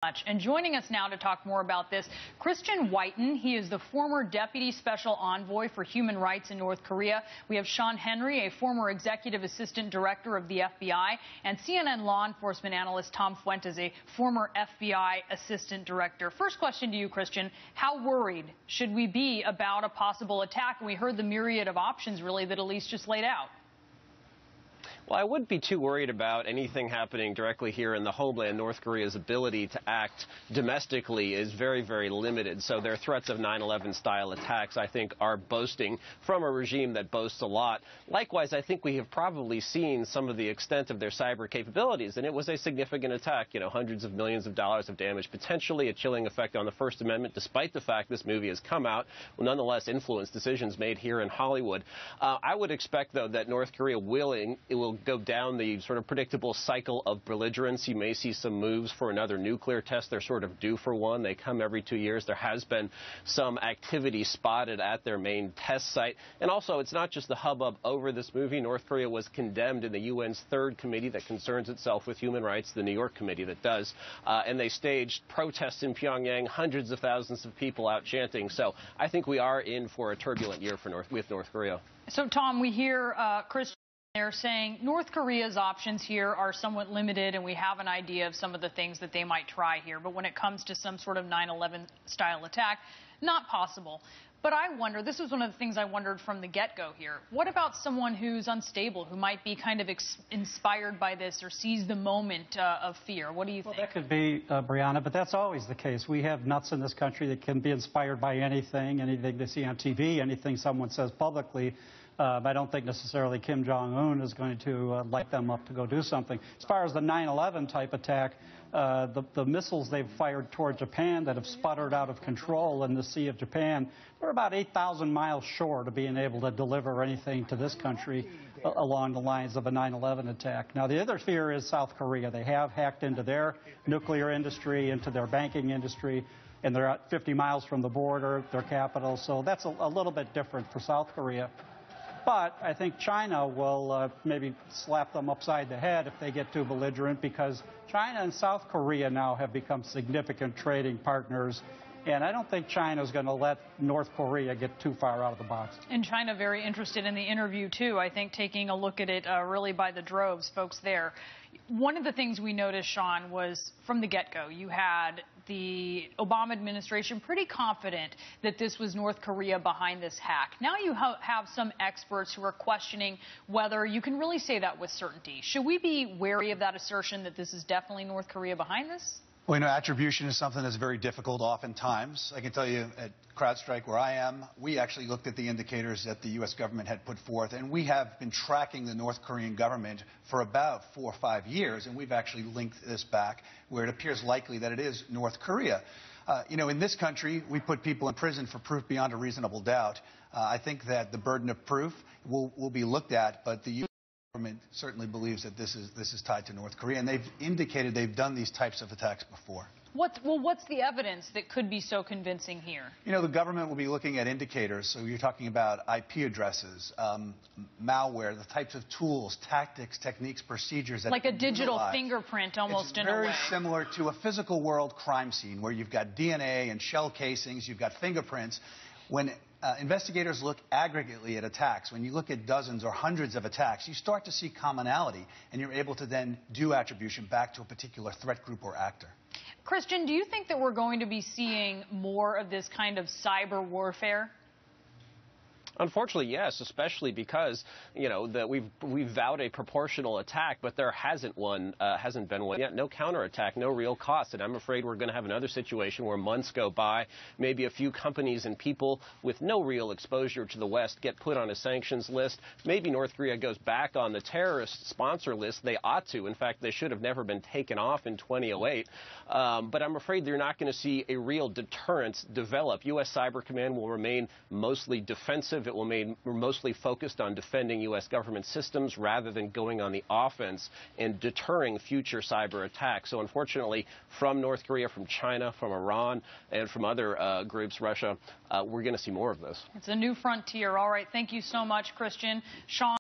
Much. And joining us now to talk more about this, Christian Whiton. He is the former Deputy Special Envoy for Human Rights in North Korea. We have Sean Henry, a former Executive Assistant Director of the FBI, and CNN law enforcement analyst Tom Fuentes, a former FBI Assistant Director. First question to you, Christian. How worried should we be about a possible attack? And we heard the myriad of options, really, that Elise just laid out. Well, I wouldn't be too worried about anything happening directly here in the homeland. North Korea's ability to act domestically is very, very limited. So their threats of 9/11 style attacks, I think, are boasting from a regime that boasts a lot. Likewise, I think we have probably seen some of the extent of their cyber capabilities, and it was a significant attack. You know, hundreds of millions of dollars of damage, potentially a chilling effect on the First Amendment, despite the fact this movie has come out, will nonetheless influence decisions made here in Hollywood. I would expect, though, that North Korea will go down the sort of predictable cycle of belligerence. You may see some moves for another nuclear test. They're sort of due for one. They come every 2 years. There has been some activity spotted at their main test site. And also, it's not just the hubbub over this movie. North Korea was condemned in the UN's third committee that concerns itself with human rights, the New York committee that does. And they staged protests in Pyongyang, hundreds of thousands of people out chanting. So I think we are in for a turbulent year for with North Korea. So, Tom, we hear Christian. They're saying North Korea's options here are somewhat limited, and we have an idea of some of the things that they might try here. But when it comes to some sort of 9/11 style attack, not possible. But I wonder, this was one of the things I wondered from the get-go here. What about someone who's unstable, who might be kind of inspired by this or sees the moment of fear? What do you think? Well, that could be, Brianna, but that's always the case. We have nuts in this country that can be inspired by anything they see on TV, anything someone says publicly. I don't think necessarily Kim Jong-un is going to light them up to go do something. As far as the 9/11 type attack, the missiles they've fired toward Japan that have sputtered out of control in the Sea of Japan, they're about 8,000 miles short of being able to deliver anything to this country along the lines of a 9/11 attack. Now, the other fear is South Korea. They have hacked into their nuclear industry, into their banking industry, and they're at 50 miles from the border, their capital. So that's a little bit different for South Korea. But I think China will maybe slap them upside the head if they get too belligerent, because China and South Korea now have become significant trading partners. And I don't think China is going to let North Korea get too far out of the box. And China very interested in the interview, too. I think taking a look at it really by the droves, folks there. One of the things we noticed, Sean, was from the get-go, you had the Obama administration pretty confident that this was North Korea behind this hack. Now you have some experts who are questioning whether you can really say that with certainty. Should we be wary of that assertion that this is definitely North Korea behind this? Well, you know, attribution is something that's very difficult oftentimes. I can tell you at CrowdStrike, where I am, we actually looked at the indicators that the U.S. government had put forth, and we have been tracking the North Korean government for about 4 or 5 years, and we've actually linked this back where it appears likely that it is North Korea. You know, in this country, we put people in prison for proof beyond a reasonable doubt. I think that the burden of proof will be looked at, but the U.S. government certainly believes that this is tied to North Korea, and they've indicated they've done these types of attacks before. What's the evidence that could be so convincing here? You know, the government will be looking at indicators. So you're talking about IP addresses, malware, the types of tools, tactics, techniques, procedures that like a digital fingerprint almost in a way. It's very similar to a physical world crime scene where you've got DNA and shell casings, you've got fingerprints. When investigators look aggregately at attacks, when you look at dozens or hundreds of attacks, you start to see commonality, and you're able to then do attribution back to a particular threat group or actor. Christian, do you think that we're going to be seeing more of this kind of cyber warfare? Unfortunately, yes, especially because, you know, that we've vowed a proportional attack, but there hasn't been one yet. No counterattack, no real cost. And I'm afraid we're going to have another situation where months go by, maybe a few companies and people with no real exposure to the West get put on a sanctions list. Maybe North Korea goes back on the terrorist sponsor list. They ought to. In fact, they should have never been taken off in 2008. But I'm afraid they're not going to see a real deterrence develop. U.S. Cyber Command will remain mostly defensive. It will remain mostly focused on defending U.S. government systems rather than going on the offense and deterring future cyber attacks. So unfortunately, from North Korea, from China, from Iran, and from other groups, Russia, we're going to see more of this. It's a new frontier. All right. Thank you so much, Christian. Sean.